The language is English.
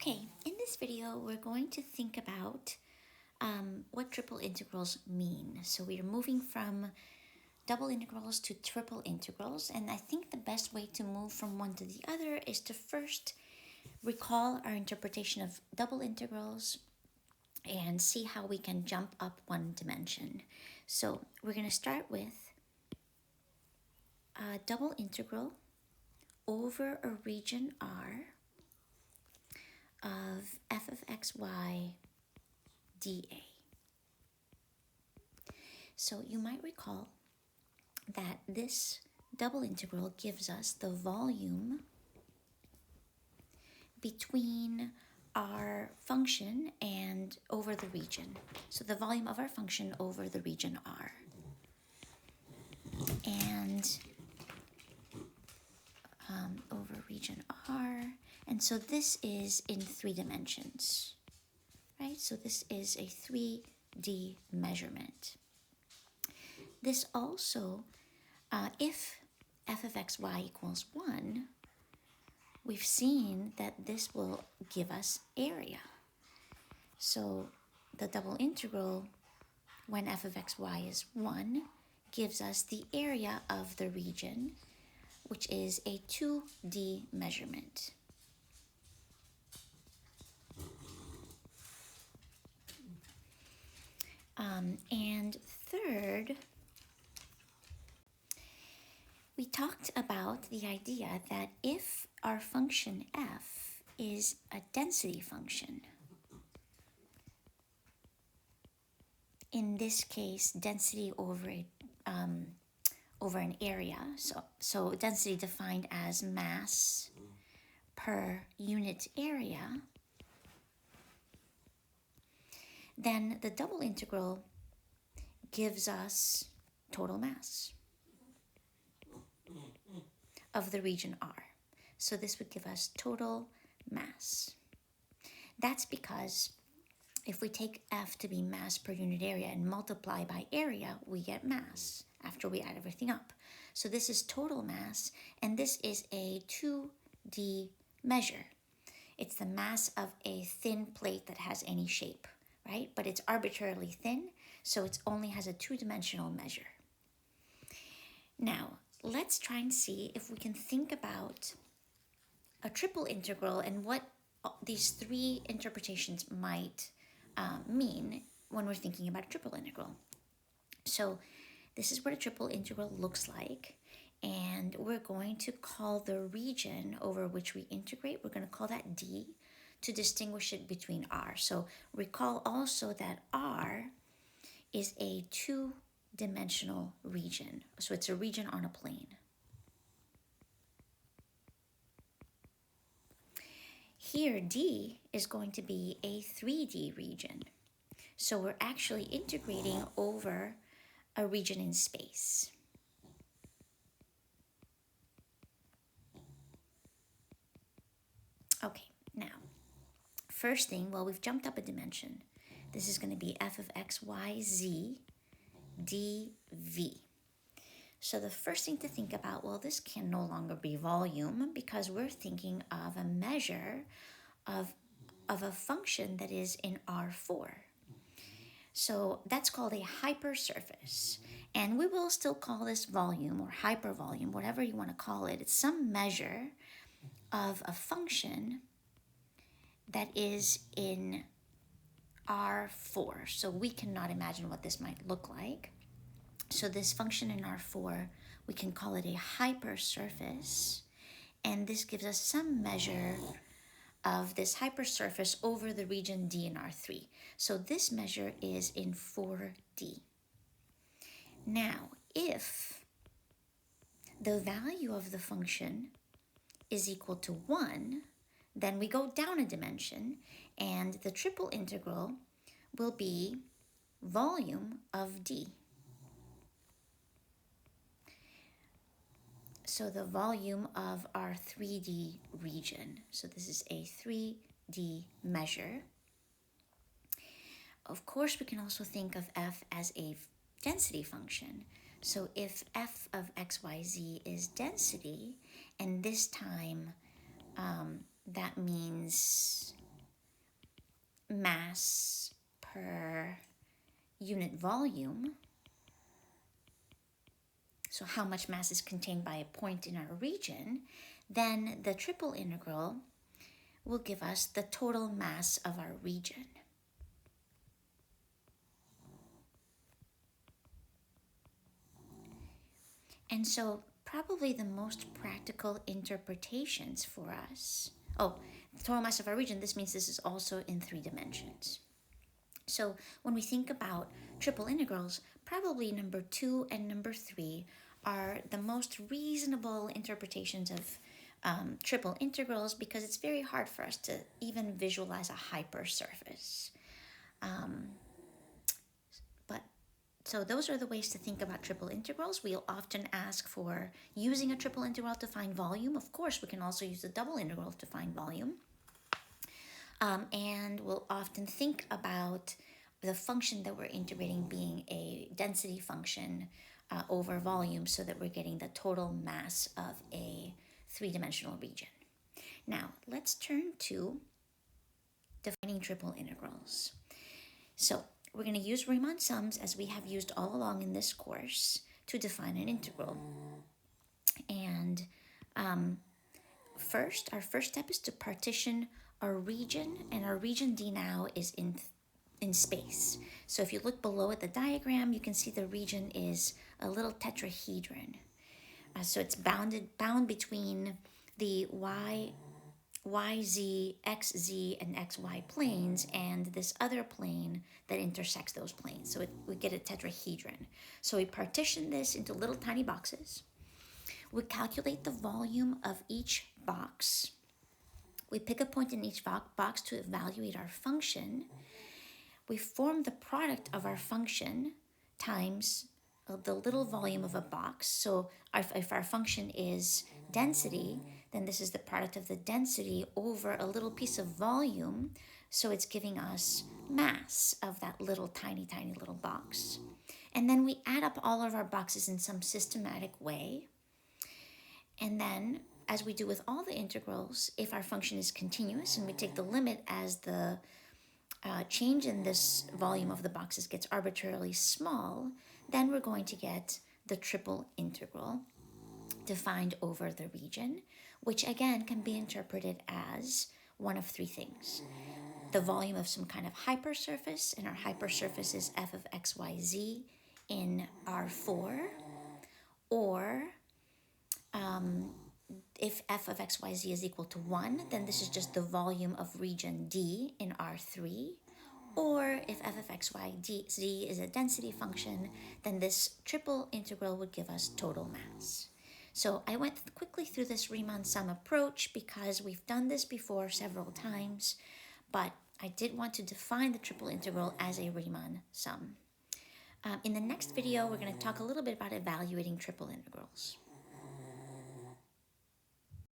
Okay, in this video, we're going to think about what triple integrals mean. So we are moving from double integrals to triple integrals, and I think the best way to move from one to the other is to first recall our interpretation of double integrals and see how we can jump up one dimension. So we're going to start with a double integral over a region R of f of xy dA. So you might recall that this double integral gives us the volume between our function and over the region. So the volume of our function over the region R. And over region R. And so this is in 3 dimensions, right? So this is a 3D measurement. This also, if f of xy equals 1, we've seen that this will give us area. So the double integral, when f of xy is 1, gives us the area of the region, which is a 2D measurement. And third, we talked about the idea that if our function f is a density function, in this case, density over an area, so density defined as mass per unit area, then the double integral gives us total mass of the region R. So this would give us total mass. That's because if we take F to be mass per unit area and multiply by area, we get mass after we add everything up. So this is total mass, and this is a 2D measure. It's the mass of a thin plate that has any shape, right? But it's arbitrarily thin, so it only has a 2-dimensional measure. Now, let's try and see if we can think about a triple integral and what these 3 interpretations might mean when we're thinking about a triple integral. So this is what a triple integral looks like, and we're going to call the region over which we integrate, we're going to call that D to distinguish it between R. So recall also that R is a 2-dimensional region. So it's a region on a plane. Here, D is going to be a 3D region. So we're actually integrating over a region in space. Okay, now, first thing, well, we've jumped up a dimension. This is going to be f of xyz dv. So the first thing to think about, well, this can no longer be volume because we're thinking of a measure of a function that is in R4. So that's called a hypersurface. And we will still call this volume or hypervolume, whatever you want to call it. It's some measure of a function that is in R4. So we cannot imagine what this might look like. So this function in R4, we can call it a hypersurface, and this gives us some measure of this hypersurface over the region D in R3. So this measure is in 4D. Now, if the value of the function is equal to 1, then we go down a dimension, and the triple integral will be volume of D. So the volume of our 3D region. So this is a 3D measure. Of course, we can also think of f as a density function. So if f of xyz is density, and this time that means mass per unit volume, so how much mass is contained by a point in our region, then the triple integral will give us the total mass of our region. And so probably the most practical interpretations for us, the total mass of our region, this means this is also in 3 dimensions. So when we think about triple integrals, probably number 2 and number 3 are the most reasonable interpretations of triple integrals, because it's very hard for us to even visualize a hypersurface. So those are the ways to think about triple integrals. We'll often ask for using a triple integral to find volume. Of course, we can also use a double integral to find volume. And we'll often think about the function that we're integrating being a density function over volume, so that we're getting the total mass of a 3-dimensional region. Now, let's turn to defining triple integrals. So we're going to use Riemann sums, as we have used all along in this course, to define an integral. And our first step is to partition our region, and our region D now is in space. So if you look below at the diagram, you can see the region is a little tetrahedron. So it's bound between the YZ, XZ, and XY planes, and this other plane that intersects those planes. So we get a tetrahedron. So we partition this into little tiny boxes. We calculate the volume of each box. We pick a point in each box to evaluate our function. We form the product of our function times the little volume of a box. So if our function is density, then this is the product of the density over a little piece of volume. So it's giving us mass of that little tiny little box. And then we add up all of our boxes in some systematic way. And then, as we do with all the integrals, if our function is continuous and we take the limit as the change in this volume of the boxes gets arbitrarily small, then we're going to get the triple integral defined over the region, which again can be interpreted as one of 3 things. The volume of some kind of hypersurface, and our hypersurface is f of xyz in R4, or if f of xyz is equal to 1, then this is just the volume of region D in R3. Or if f of xyz is a density function, then this triple integral would give us total mass. So I went quickly through this Riemann sum approach because we've done this before several times, but I did want to define the triple integral as a Riemann sum. In the next video, we're going to talk a little bit about evaluating triple integrals.